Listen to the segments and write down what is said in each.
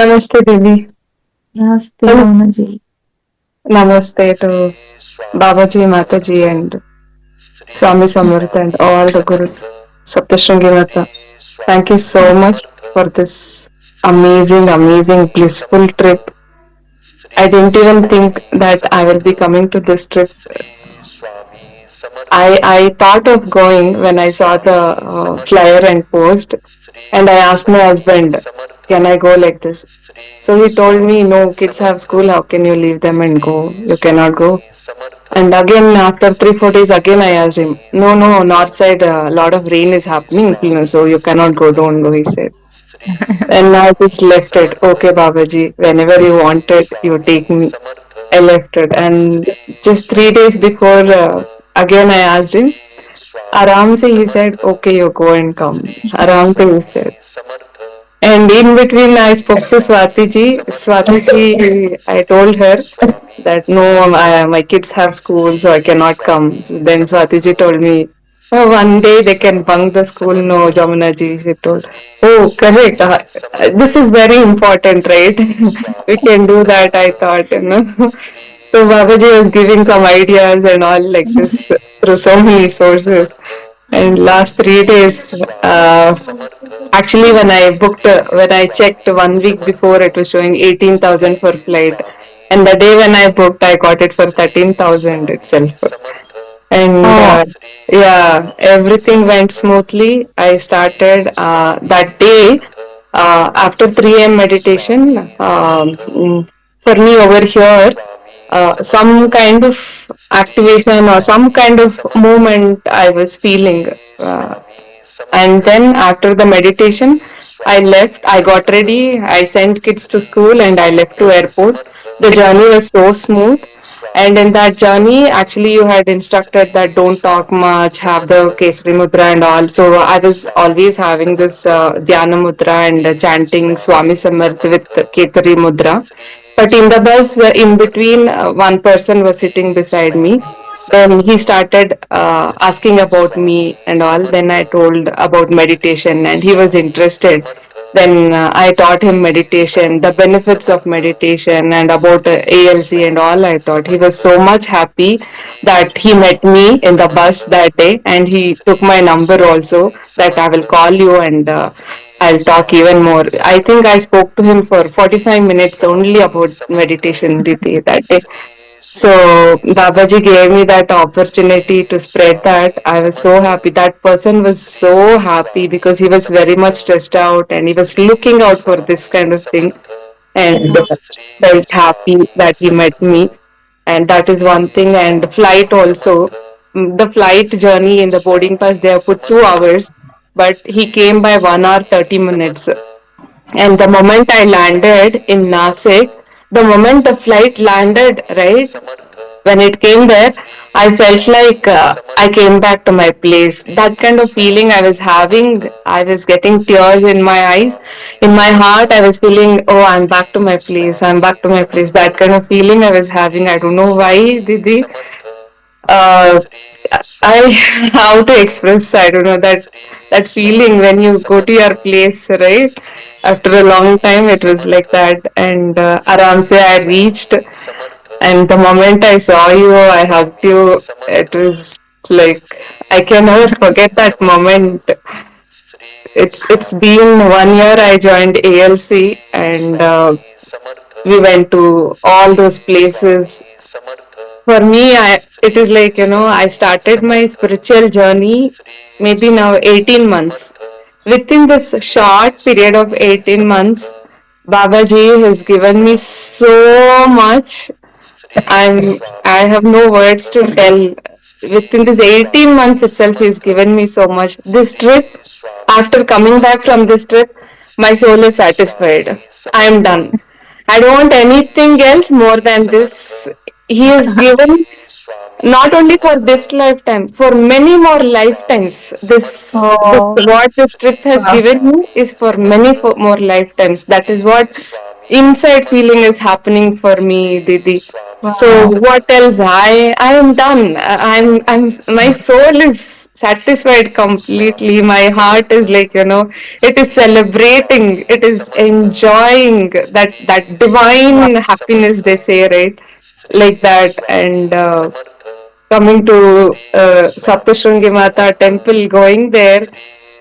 Namaste, Devi. Namaste, And Bhavanaji. namaste to Babaji, Mataji, and Swami Samarth, and all the Gurus. Saptashringi Mata. Thank you so much for this amazing, blissful trip. I didn't even think that I will be coming to this trip. I thought of going when I saw the flyer and post, and I asked my husband, "Can I go like this?" So he told me, "No, kids have school. How can you leave them and go? You cannot go." And again, after 3 4 days, again I asked him, "No, no, north side, a lot of rain is happening, so you cannot go. Don't go." He said. And I just left it. Okay, Babaji, whenever you wanted, you take me. I left it, and just 3 days before, again I asked him. Aram se he said, "Okay, you go and come." Aram se he said. And in between, I spoke to Swati ji. Swati ji, I told her that no, my kids have school, so I cannot come. Then Swati ji told me, "Oh, one day they can bunk the school." No, Jamuna ji, she told. Oh, correct. This is very important, right? We can do that, I thought. So Babaji was giving some ideas and all like this through so many sources. And last 3 days, uh, actually, when I checked 1 week before, it was showing 18,000 for flight. And the day when I booked, I got it for 13,000 itself. And Oh, yeah, everything went smoothly. I started that day after 3 a.m. meditation. For me over here, some kind of activation or some kind of movement I was feeling. And then after the meditation, I left. I got ready. I sent kids to school and I left to airport. The journey was so smooth. And in that journey, actually, you had instructed that don't talk much, have the Kesari Mudra and all. So I was always having this Dhyana Mudra and chanting Swami Samarth with Ketari Mudra. But in the bus, in between, one person was sitting beside me. Then he started asking about me and all. Then I told about meditation, and he was interested. Then I taught him meditation, the benefits of meditation, and about ALC and all. I thought he was so much happy that he met me in the bus that day, and he took my number also that I will call you and I'll talk even more. I think I spoke to him for 45 minutes only about meditation, Diti, that day. So Babaji gave me that opportunity to spread that. I was so happy. That person was so happy because he was very much stressed out and he was looking out for this kind of thing and felt happy that he met me. And that is one thing. And flight also. The flight journey in the boarding pass, they have put 2 hours, but he came by 1 hour 30 minutes. And the moment I landed in Nasik, the moment the flight landed, right, when it came there, I felt like I came back to my place. That kind of feeling I was having, I was getting tears in my eyes. In my heart, I was feeling, oh, I'm back to my place. I'm back to my place. That kind of feeling I was having. I don't know why, Didi. Uh, I how to express. I don't know that feeling when you go to your place, right? After a long time, it was like that. And aram se I reached, and the moment I saw you, I hugged you. It was like I can never forget that moment. It's been 1 year I joined ALC, and we went to all those places. For me, it is like, I started my spiritual journey maybe now 18 months. Within this short period of 18 months, Babaji has given me so much. I have no words to tell. Within this 18 months itself, he's given me so much. This trip, after coming back from this trip, my soul is satisfied. I am done. I don't want anything else more than this. He has given not only for this lifetime, for many more lifetimes. This oh, what this trip has wow. given me is for many more lifetimes. That is what. inside feeling is happening for me, Didi. So Wow. what else? I am done. I'm my soul is satisfied completely. My heart is like, it is celebrating. It is enjoying that divine happiness they say, right? Like that. And coming to Saptashringi Mata temple, going there,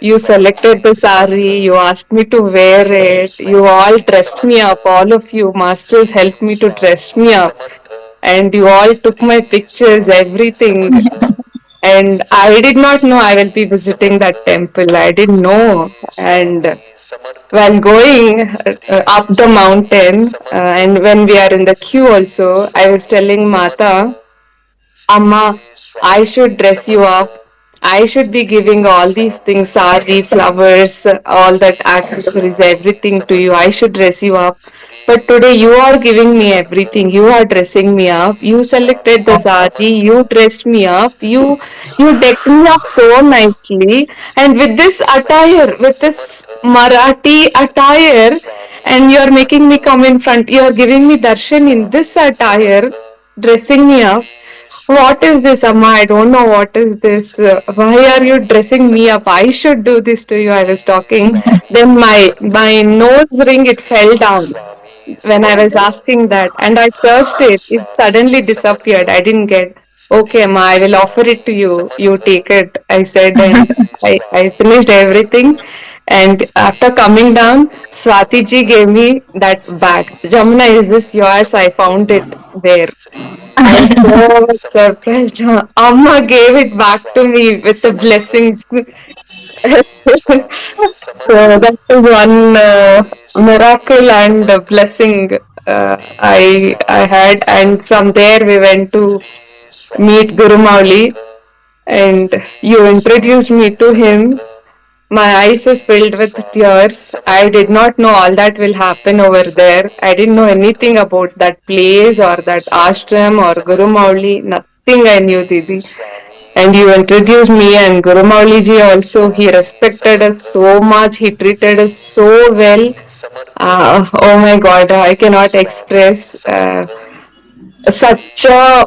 you selected the sari, you asked me to wear it, you all dressed me up, all of you masters helped me to dress me up, and you all took my pictures, everything. And I did not know I will be visiting that temple. I didn't know. And while going up the mountain, and when we are in the queue also, I was telling Mata, Amma, I should dress you up. I should be giving all these things, sari, flowers, all that accessories, everything to you. I should dress you up. But today you are giving me everything. You are dressing me up. You selected the sari. You dressed me up. You decked me up so nicely. And with this attire, with this Marathi attire, and you are making me come in front. You are giving me darshan in this attire, dressing me up. What is this, Amma? I don't know what is this. Why are you dressing me up? I should do this to you. I was talking. Then my nose ring it fell down when I was asking that, and I searched it. It suddenly disappeared. I didn't get. Okay, Amma, I will offer it to you. You take it. I said, and I finished everything. And after coming down, Swati ji gave me that bag. Jamuna, is this yours? I found it there. I was so surprised. Amma gave it back to me with the blessings. So that is one miracle and blessing I had, and from there we went to meet Guru Mauli, and you introduced me to him. My eyes was filled with tears. I did not know all that will happen over there. I didn't know anything about that place or that ashram or Guru Mauli. Nothing I knew, Didi. And you introduced me and Guru Mauli ji also. He respected us so much. He treated us so well. Oh my God, I cannot express such a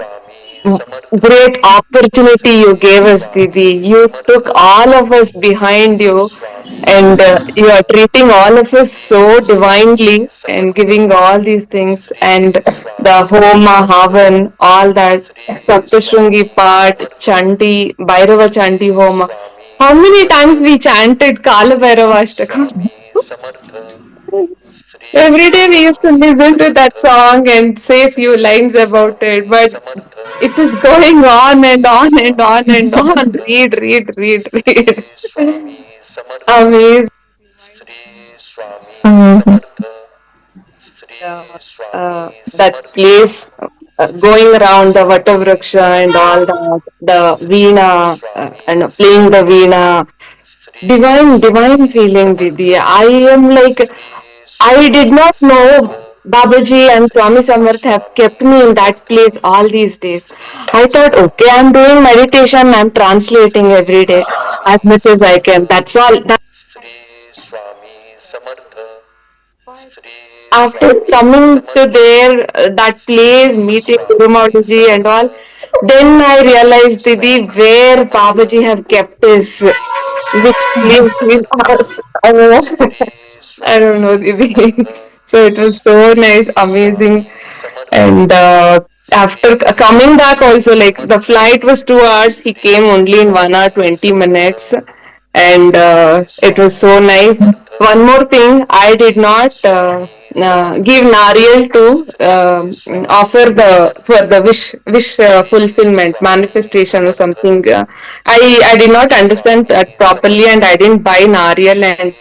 great opportunity you gave us, Didi. You took all of us behind you, and you are treating all of us so divinely and giving all these things, and the Homa, Havan, all that, Saptashringi part, Chandi, Bhairava Chandi Homa. How many times we chanted Kala Bhairava Ashtakam? Every day we used to listen to that song and say a few lines about it, but it is going on and on and on and on. Read, read, read, read. Amazing. Amazing. That place, going around the Vatavraksha and all that, the Veena, and playing the Veena. Divine, divine feeling, Didi. I am like, I did not know Babaji and Swami Samarth have kept me in that place all these days. I thought, okay, I'm doing meditation, I'm translating every day as much as I can. That's all. After coming to there, that place, meeting Guru Maharaj and all, then I realized, Didi, where Babaji have kept his, which place his house. Oh, I don't know, Didi. So it was so nice, amazing. And after coming back also, like the flight was 2 hours, he came only in 1 hour 20 minutes, and it was so nice. One more thing, I did not give Nariel to offer the for the wish fulfillment manifestation or something. I did not understand that properly, and I didn't buy Nariel and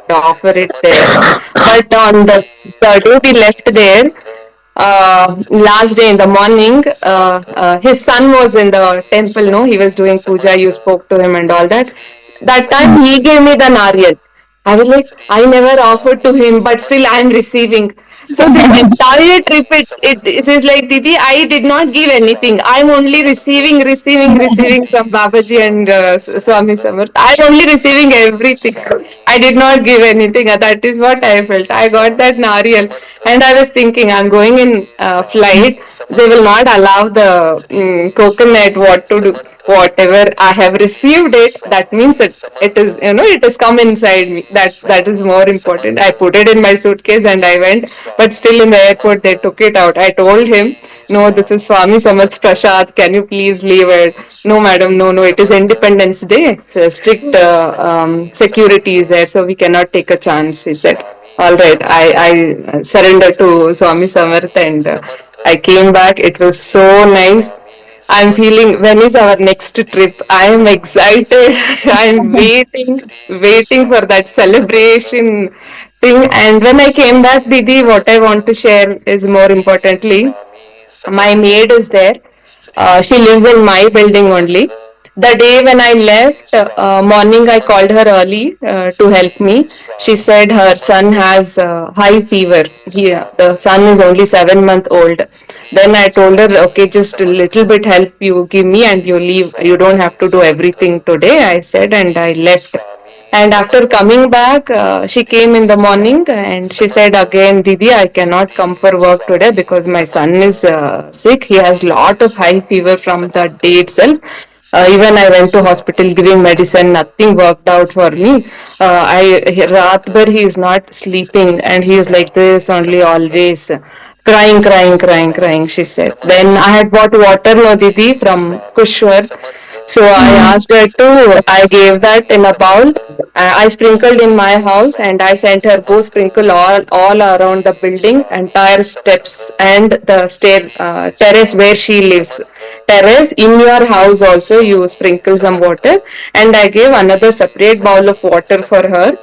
offer it there. But on the day we left there, last day in the morning, his son was in the temple, no, he was doing puja, you spoke to him and all that. That time he gave me the nariyal. I was like, I never offered to him, but still I am receiving. So this entire trip, it is like, Didi, I did not give anything. I'm only receiving from Babaji and Swami Samarth. I'm only receiving everything. I did not give anything. That is what I felt. I got that Nariyal, and I was thinking, I'm going in flight. They will not allow the coconut. What to do? Whatever I have received it, that means it is, it has come inside me. That is more important. I put it in my suitcase and I went, but still in the airport they took it out. I told him, no, this is Swami Samarth Prasad, can you please leave it? No madam, no, it is Independence Day, so strict security is there, so we cannot take a chance, he said. All right, I surrendered to Swami Samarth, and I came back. It was so nice. I'm feeling, when is our next trip? I am excited. I'm waiting for that celebration thing. And when I came back, Didi, what I want to share is, more importantly, my maid is there. She lives in my building only. The day when I left, morning I called her early to help me. She said her son has high fever. The son is only 7 months old. Then I told her, okay, just a little bit help you give me and you leave. You don't have to do everything today, I said, and I left. And after coming back, she came in the morning and she said again, Didi, I cannot come for work today because my son is sick. He has lot of high fever from that day itself. Even I went to hospital giving medicine, nothing worked out for me. Raat bhar he is not sleeping and he is like this only always. Crying, she said. Then I had bought water, no Didi, from Kushwar. So I asked her to, I gave that in a bowl. I sprinkled in my house and I sent her, go sprinkle all around the building, entire steps and the terrace where she lives. Terrace, in your house also you sprinkle some water, and I gave another separate bowl of water for her.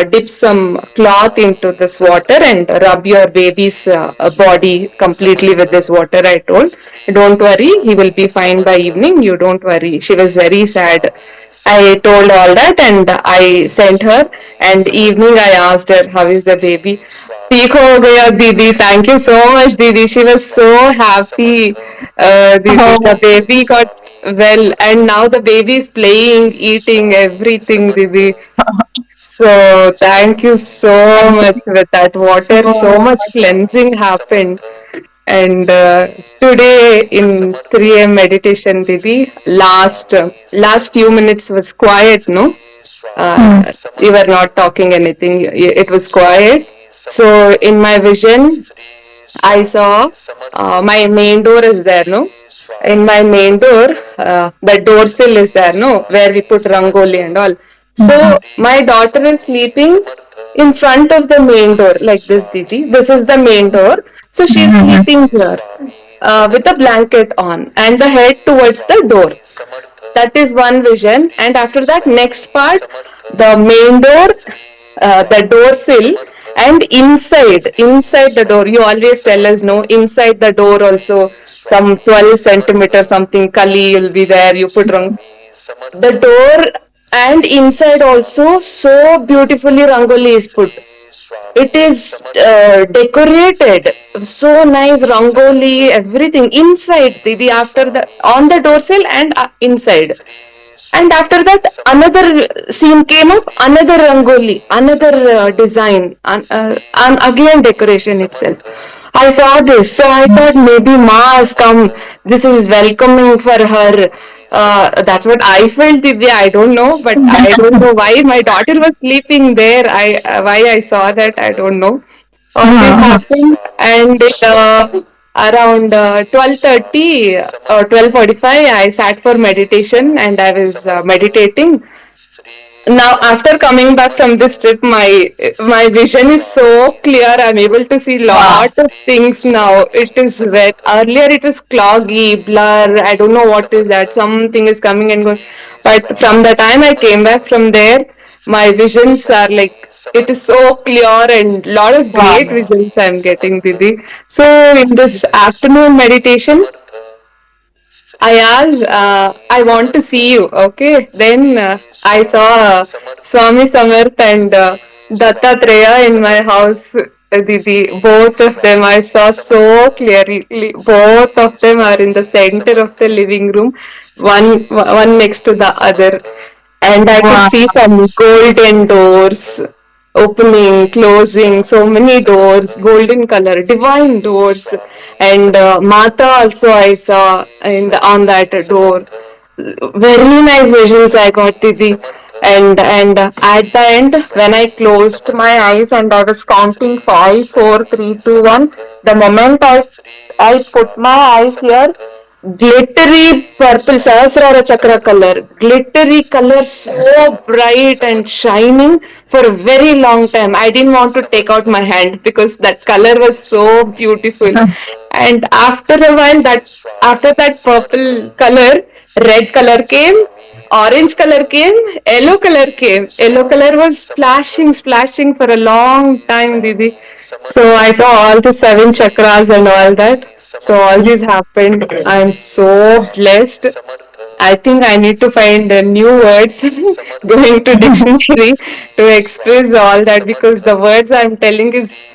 Dip some cloth into this water and rub your baby's body completely with this water, I told. Don't worry, he will be fine by evening. You don't worry. She was very sad. I told all that and I sent her. And evening I asked her, how is the baby? ठीक हो गया दीदी. Thank you so much, Didi. She was so happy. Didi, the baby got well, and now the baby is playing, eating everything, Didi. So thank you so much with that water. So much cleansing happened. And today in 3 a.m. meditation, Didi, last few minutes was quiet, no? We were not talking anything. It was quiet. So in my vision, I saw my main door is there, no? In my main door, the door sill is there, no? Where we put rangoli and all. So my daughter is sleeping in front of the main door, like this, Didi. This is the main door. So she is sleeping here with a blanket on and the head towards the door. That is one vision. And after that, next part, the main door, the door sill, and inside the door. You always tell us, no, inside the door also, some 12 centimeter something kali will be there. You put wrong. The door and inside also, so beautifully rangoli is put. It is decorated, so nice rangoli, everything inside. The after the on the doorsill and inside. And after that, another scene came up, another rangoli, another design, and again decoration itself. I saw this, so I thought maybe Ma has come. This is welcoming for her. That's what I felt, Divya. I don't know, but I don't know why my daughter was sleeping there. Why I saw that, I don't know. All this happened, and around 12:30 or 12:45, I sat for meditation, and I was meditating. Now, after coming back from this trip, my vision is so clear. I'm able to see lot of things now. It is red. Earlier, it was cloggy, blur. I don't know what is that. Something is coming and going. But from the time I came back from there, my visions are like, it is so clear and lot of great visions I'm getting, Didi. So in this afternoon meditation, I asked, I want to see you. Okay. Then I saw Swami Samarth and Dattatreya in my house. Didi, both of them I saw so clearly. Both of them are in the center of the living room, one next to the other, and I could Wow. see some golden doors opening, closing, so many doors, golden color, divine doors, and Mata also I saw on that door. Very nice visions I got, Didi. And at the end, when I closed my eyes and I was counting 5, 4, 3, 2, 1, the moment I put my eyes here, glittery purple Sahasrara Chakra color, glittery color, so bright and shining for a very long time. I didn't want to take out my hand because that color was so beautiful. And after that purple color, red color came, orange color came, yellow color came. Yellow color was splashing for a long time, Didi. So I saw all the seven chakras and all that. So all this happened. I'm so blessed. I think I need to find new words going to dictionary to express all that because the words I'm telling is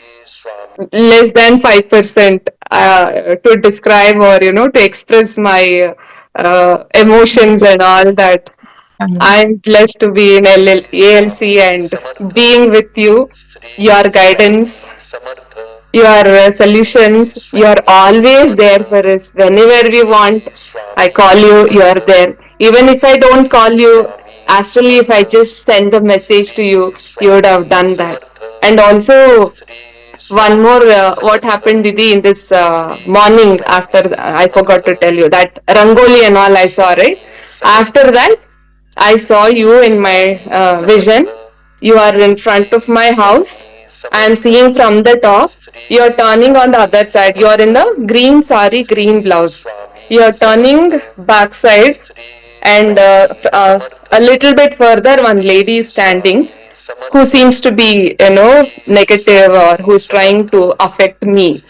less than 5% to describe or to express my emotions and all that. I'm blessed to be in ALC and being with you, your guidance, your solutions. You're always there for us. Whenever we want, I call you, you're there. Even if I don't call you, astrally, if I just send the message to you, you would have done that. And also, one more, what happened, Didi, in this morning after, I forgot to tell you that Rangoli and all I saw, right? After that, I saw you in my vision. You are in front of my house. I am seeing from the top. You are turning on the other side. You are in the green sari, green blouse. You are turning backside, and a little bit further, one lady is standing who seems to be negative or who's trying to affect me,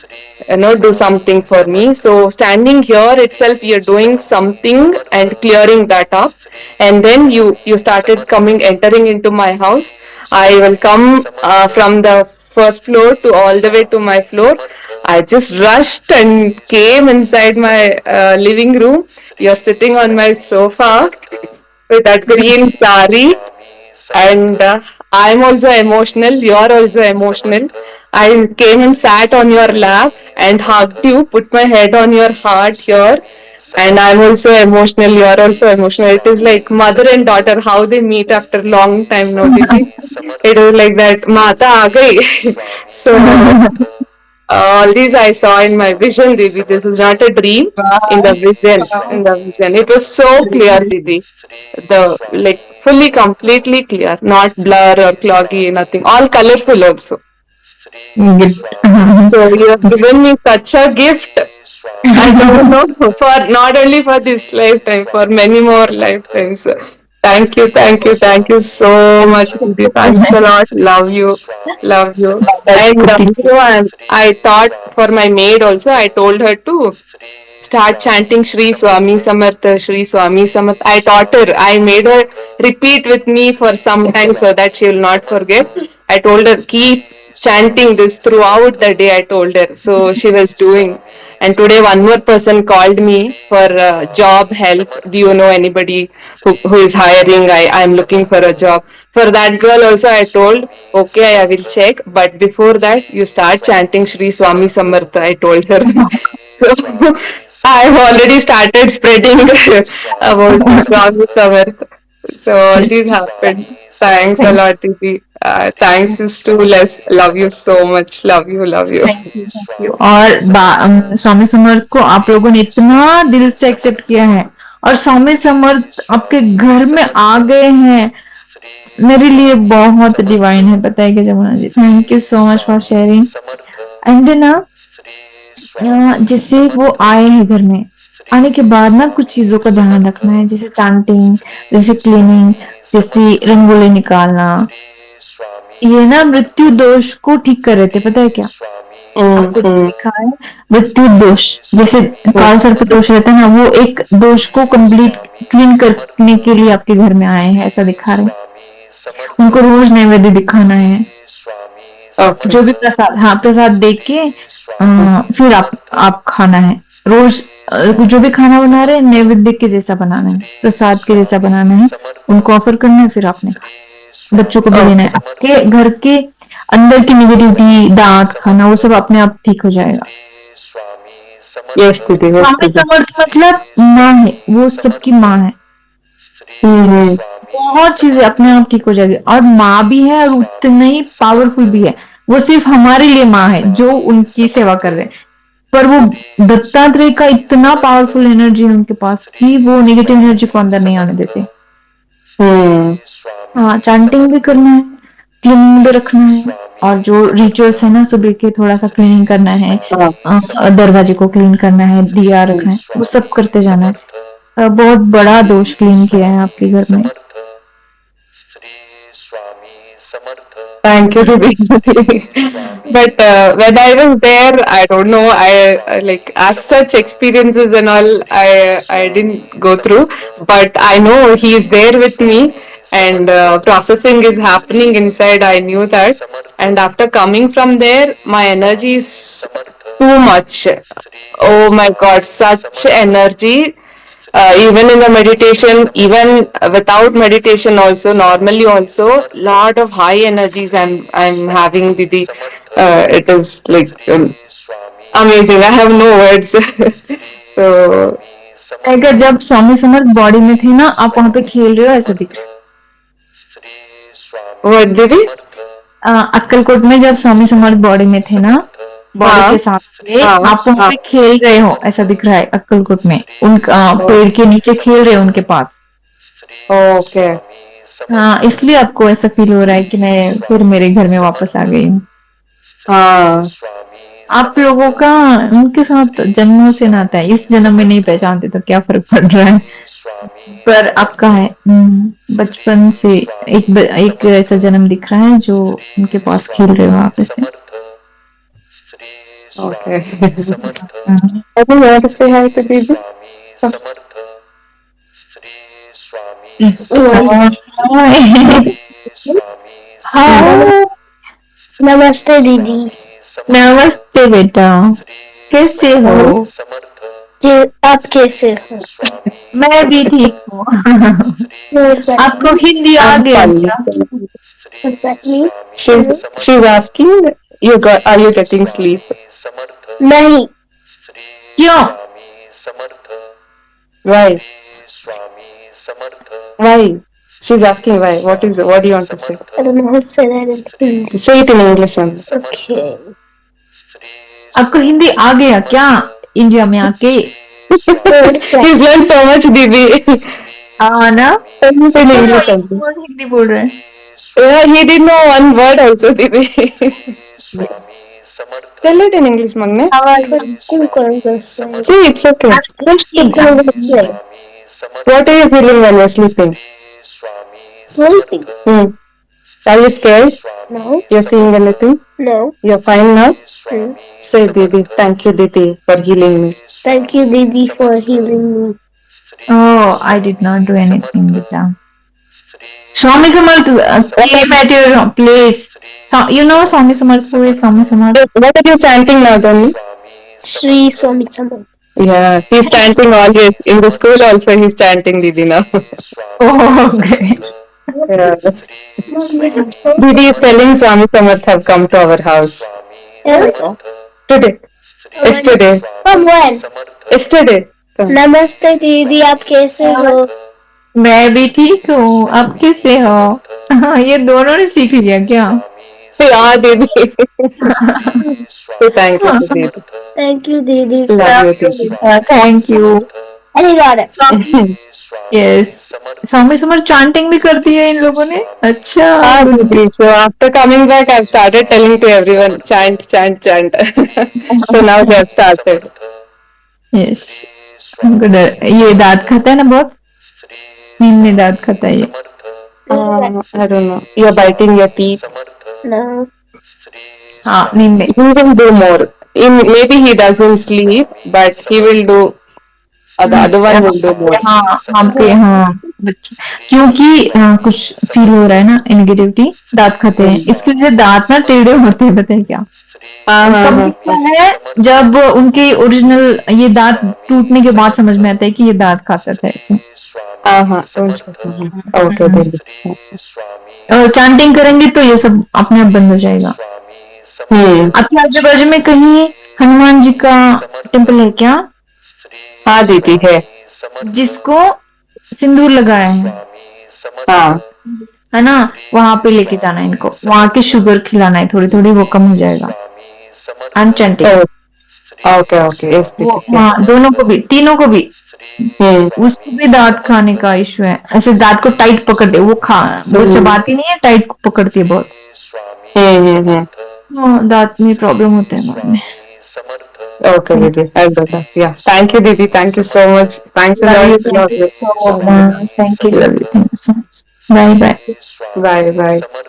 do something for me. So standing here itself, you're doing something and clearing that up, and then you started coming, entering into my house. I will come from the first floor to all the way to my floor. I just rushed and came inside my living room. You're sitting on my sofa with that green sari, and I'm also emotional. You're also emotional. I came and sat on your lap and hugged you, put my head on your heart here. And I'm also emotional. You're also emotional. It is like mother and daughter, how they meet after long time, no, Didi? It was like that. Mata aa gayi. So all these I saw in my vision, Didi. This is not a dream. In the Wow. vision, in Wow. the vision, it was so clear, Didi. The like fully, completely clear, not blur or cloggy, nothing. All colorful also. Good. So you have given me such a gift. I don't know for not only for this lifetime, for many more lifetimes. Thank you so much, Didi. Thanks a lot. Love you, love you. That's And good to also, I thought for my maid also, I told her to start chanting Shri Swami Samartha, Shri Swami Samartha. I taught her, I made her repeat with me for some time so that she will not forget. I told her, keep chanting this throughout the day, I told her. So she was doing. And today, one more person called me for job help. Do you know anybody who is hiring? I'm looking for a job. For that girl, also, I told, okay, I will check. But before that, you start chanting Shri Swami Samartha, I told her. So I've already started spreading about the Swami Samarth. So all these happened. Thanks a Thank lot, Didi. Thanks is too less. Love you so much. Love you, love you. Thank you. और स्वामी समर्थ को आप लोगों ने इतना दिल से accept किया है और स्वामी समर्थ आपके घर में आ गए हैं, मेरे लिए बहुत डिवाइन है। पता है कि Jamuna ji, thank you so much for sharing. And ना जैसे वो आए हैं घर में, आने के बाद ना कुछ चीजों का ध्यान रखना है, जैसे चांटिंग, जैसे क्लीनिंग, जैसे रंगोली निकालना। ये ना मृत्यु दोष को ठीक कर रहे थे, पता है क्या? आपको जो Mm-hmm. लिखा है मृत्यु दोष, जैसे काल सर्प दोष रहता है ना, वो एक दोष को कंप्लीट क्लीन करने के लिए आपके घर में आए हैं, ऐसा दिखा रहे हैं। उनको रोज नैवेद्य दिखाना है। Okay. जो भी प्रसाद, हाँ प्रसाद दे के फिर आप खाना है रोज। जो भी खाना बना रहे हैं नैवेद्य के जैसा बनाना है, प्रसाद के जैसा बनाना है, उनको ऑफर करना है, फिर आपने खाना, बच्चों को भी देना है। Okay. आपके घर के अंदर की निगेटिविटी, डांट खाना, वो सब अपने आप ठीक हो जाएगा। Yes, Didi. Yes, स्वामी Didi. समर्थ मतलब माँ है, वो सबकी माँ है। Mm-hmm. बहुत चीजें अपने आप ठीक हो जाएगी, और माँ भी है और उतनी ही पावरफुल भी है। वो सिर्फ हमारे लिए माँ है जो उनकी सेवा कर रहे हैं, पर वो दत्तात्रेय का इतना पावरफुल एनर्जी है उनके पास कि वो नेगेटिव एनर्जी को अंदर नहीं आने देते। Hmm. हाँ, चैंटिंग भी करना है, क्लीनिंग भी रखना है, और जो रिचुअल्स है ना सुबह के, थोड़ा सा क्लीनिंग करना है, दरवाजे को क्लीन करना है, दिया रखना है, वो सब करते जाना है। बहुत बड़ा दोष क्लीन किया है आपके घर में। Thank you, Didi. But when I was there, I don't know. I like as such experiences and all. I didn't go through, but I know he is there with me, and processing is happening inside. I knew that, and after coming from there, my energy is too much. Oh my God, such energy. Even in the meditation, even without meditation also, normally also, lot of high energies I'm having, Didi. It is like amazing. I have no words. So अगर जब Swami Samarth body में थे ना, आप वहां पे खेल रहे हो ऐसा दिख रहा what, Didi? है। अक्कलकोट में जब स्वामी समर्थ बॉडी में थे ना, बॉडी हाँ के साथ थे, हाँ आप वहां हाँ. पे खेल रहे हो ऐसा दिख रहा है अक्कलकोट में। उनका पेड़ के नीचे खेल रहे हो उनके पास। Okay. हाँ, इसलिए आपको ऐसा फील हो रहा है कि मैं फिर मेरे घर में वापस आ गई हूँ। हाँ. आप लोगों का उनके साथ जन्मों से नाता है, इस जन्म में नहीं पहचानते तो क्या फर्क पड़ रहा है। पर आपका है बचपन से एक ऐसा जन्म दिख रहा है जो उनके पास खेल रहे हो आप इससे। Okay. I don't want to say hi to Didi. हाँ, नमस्ते दीदी। नमस्ते बेटा, कैसे हो? जी, आप कैसे हो? मैं भी ठीक हूँ। आपको हिंदी आ I'm गया fine. क्या? What's that mean? She's asking, are you getting sleep? नहीं। क्यों? Why? Why? She's asking why. What do you want to say? I don't know how to say that in Hindi. Say it in English only. Okay. आपको हिंदी आ गया क्या India में आके? What's that? He's learned so much, Didi. हाँ ना, Tell it in English तो only. कौन हिंदी बोल रहे हैं? Yeah, he didn't know one word also, Didi. Tell it in English, Magne. How are you? कौन सा say? See, it's okay. What are you feeling when you're sleeping? Sleeping? Are you scared? No. You're seeing anything? No. You're fine now? Hmm. Say, Didi, thank you, Didi, for healing me. Thank you, Didi, for healing me. Oh, I did not do anything, beta. Swami Samarth came at your place. So, you know Swami Samarth, who is Swami Samarth? What are you chanting now, Dhoni? Shri Swami Samarth. Yeah, he's chanting always. In the school also, he's chanting Didi now. Oh, okay. Yeah. Didi is telling Swami Samarth have come to our house. Yeah. Today. Yesterday. From when? Yesterday. नमस्ते दीदी, आप कैसे हो? मैं भी ठीक हूँ, आप कैसे हो? ये दोनों ने सीख लिया क्या? Yeah, Didi. So thank you, Didi. Thank you, दीदी. Love you, Didi. Thank you. I got it. Yes, Swami Samarth chanting भी करती है इन लोगों ने। अच्छा, Ah, Didi. So after coming back, I've started telling to everyone, chant, chant, chant. So now they have started. Yes. हमको डर, ये दांत खाता है ना बहुत, नींद में दांत खाता है ये। I don't know. You're biting your teeth. No. हाँ, नींद में। He will do more. Maybe he doesn't sleep, but he will do The other one will do more. हाँ आपके हाँ क्योंकि कुछ फील हो रहा है ना नेगेटिविटी, दांत खाते हैं, इसकी वजह से दांत ना टेढ़े होते हैं, बताए क्या। हाँ और हाँ कब हाँ दिखता है जब उनके ओरिजिनल ये दांत टूटने के बाद समझ में आता है कि ये दांत खाता था ऐसे। हाँ हाँ ओके दीदी। चांटिंग करेंगे तो ये सब अपने आप बंद हो जाएगा। आपके आजू बाजू में कहीं हनुमान जी का टेम्पल है क्या? हाँ दीदी है। जिसको सिंदूर लगाया है हाँ है ना, वहां पे लेके जाना है इनको, वहां की शुगर खिलाना है, थोड़ी थोड़ी वो कम हो जाएगा। अनचेंटिंग ओके ओके यस वो दीदी। हाँ दोनों को भी, तीनों को भी। हम्म उसको भी दांत खाने का इश्यू है, ऐसे दांत को टाइट पकड़ते, वो वो चबाती नहीं है, टाइट पकड़ती है बहुत। हाँ दांत में प्रॉब्लम होते हैं बाद में। Okay, Didi. I'll do that. Yeah. Thank you, Didi. Thank you so much. Thanks a Love you, lot. thank you so much. Thank you, love you, thank you so much. Bye bye. Bye bye.